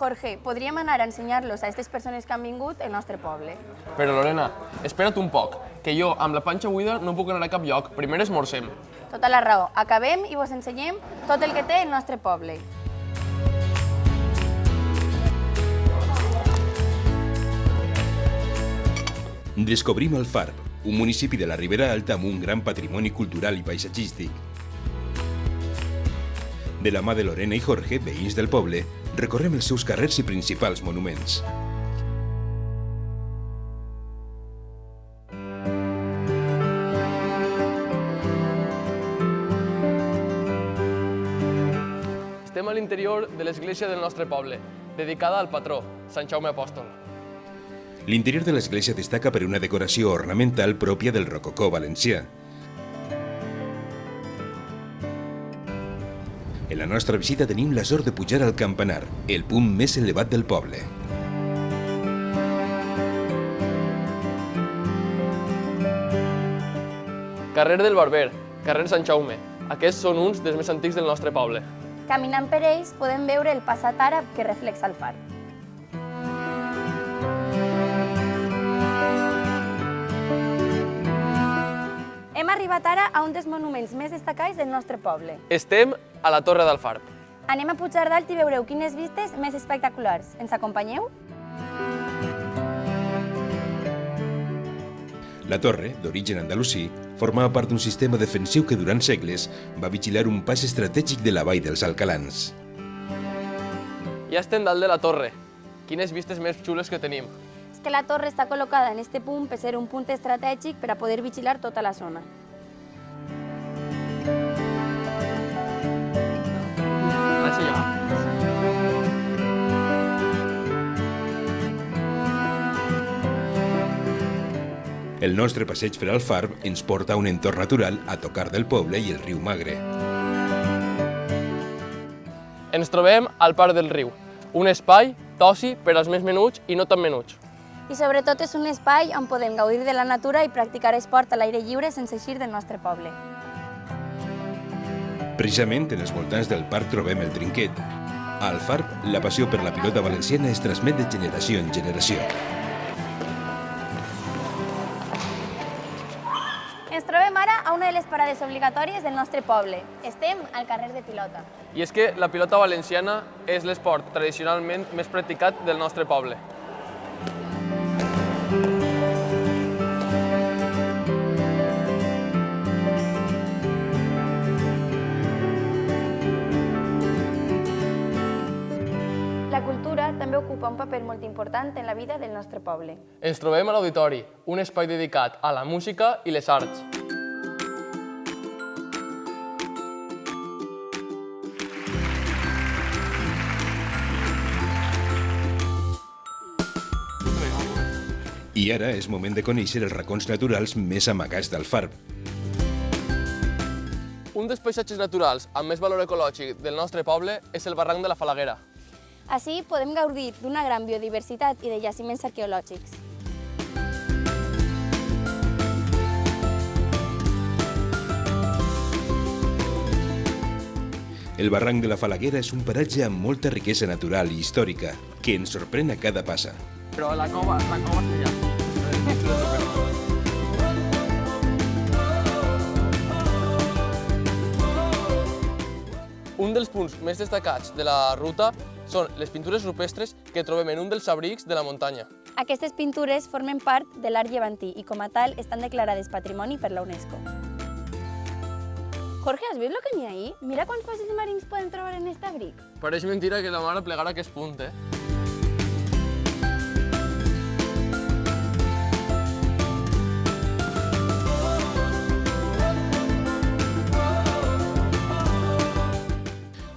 Jorge, podríem anar a ensenyar-los a aquestes persones que han vingut al nostre poble. Però Lorena, espera't un poc, que jo amb la panxa buida no puc anar a cap lloc. Primer esmorzem. Tota la raó. Acabem i vos ensenyem tot el que té el nostre poble. Descobrim Alfarb, un municipi de la Ribera Alta amb un gran patrimoni cultural i paisatgístic. De la mà de Lorena i Jorge, veïns del poble, recorrem els seus carrers i principals monuments. Estem a l'interior de l'església del nostre poble, dedicada al patró, Sant Jaume Apòstol. L'interior de l'església destaca per una decoració ornamental pròpia del rococó valencià. En la nostra visita tenim la sort de pujar al campanar, el punt més elevat del poble. Carrer del Barber, carrer Sant Jaume. Aquests són uns dels més antics del nostre poble. Caminant per ells podem veure el passat àrab que reflexa el far. Hem arribat ara a un dels monuments més destacats del nostre poble. Estem a la Torre d'Alfarb. Anem a pujar dalt i veureu quines vistes més espectaculars. Ens acompanyeu? La torre, d'origen andalusí, formava part d'un sistema defensiu que durant segles va vigilar un pas estratègic de la vall dels Alcalans. Ja estem dalt de la torre. Quines vistes més xules que tenim. És que la torre està col·locada en este punt per ser un punt estratègic per a poder vigilar tota la zona. El nostre passeig per Alfarb ens porta a un entorn natural a tocar del poble i el riu Magre. Ens trobem al Parc del Riu, un espai d'oci per als més menuts i no tan menuts. I sobretot és un espai on podem gaudir de la natura i practicar esport a l'aire lliure sense eixir del nostre poble. Precisament en els voltants del parc trobem el trinquet. A Alfarb, la passió per la pilota valenciana es transmet de generació en generació. Ens trobem ara a una de les parades obligatòries del nostre poble. Estem al carrer de pilota. I és que la pilota valenciana és l'esport tradicionalment més practicat del nostre poble. La cultura també ocupa un paper molt important en la vida del nostre poble. Ens trobem a l'Auditori, un espai dedicat a la música i les arts. I ara és moment de conèixer els racons naturals més amagats d'Alfarb. Un dels paisatges naturals amb més valor ecològic del nostre poble és el barranc de la Falaguera. Així podem gaudir d'una gran biodiversitat i de jaciments arqueològics. El barranc de la Falaguera és un paratge amb molta riquesa natural i històrica, que ens sorprèn a cada passa. Però la cova està allà. Un dels punts més destacats de la ruta són les pintures rupestres que trobem en un dels abrics de la muntanya. Aquestes pintures formen part de l'art llevantí i com a tal estan declarades patrimoni per la UNESCO. Jorge, has vist el que n'hi ha ahí? Mira quants fòssils marins podem trobar en aquest abric. Pareix mentira que la mare plegara aquest punt, eh?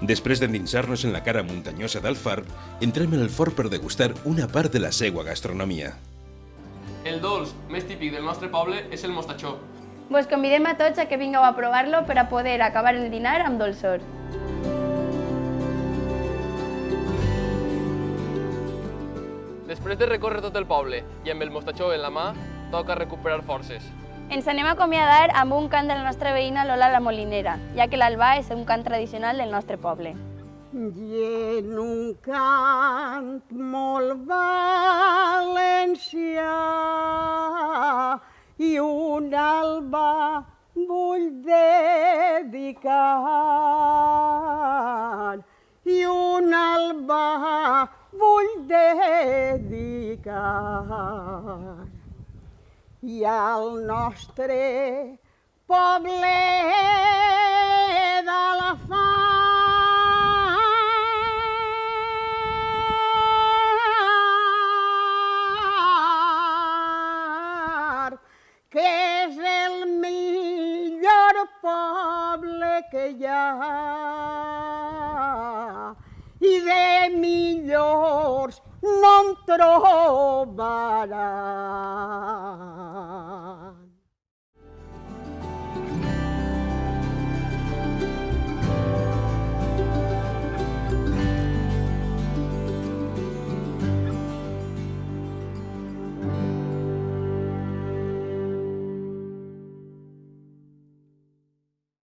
Després d'endinsar-nos en la cara muntanyosa d'Alfarb, entrem en el fort per degustar una part de la seua gastronomia. El dolç més típic del nostre poble és el mostatxó. Vos convidem a tots a que vingueu a provar-lo per a poder acabar el dinar amb dolçor. Després de recórrer tot el poble i amb el mostatxó en la mà, toca recuperar forces. Ens anem a acomiadar amb un cant de la nostra veïna Lola la Molinera, ja que l'albà és un cant tradicional del nostre poble. I en un cant molt valencià i un alba vull dedicar i un alba vull dedicar i al nostre poble de la Far, que és el millor poble que hi ha i de millors no en trobaràs.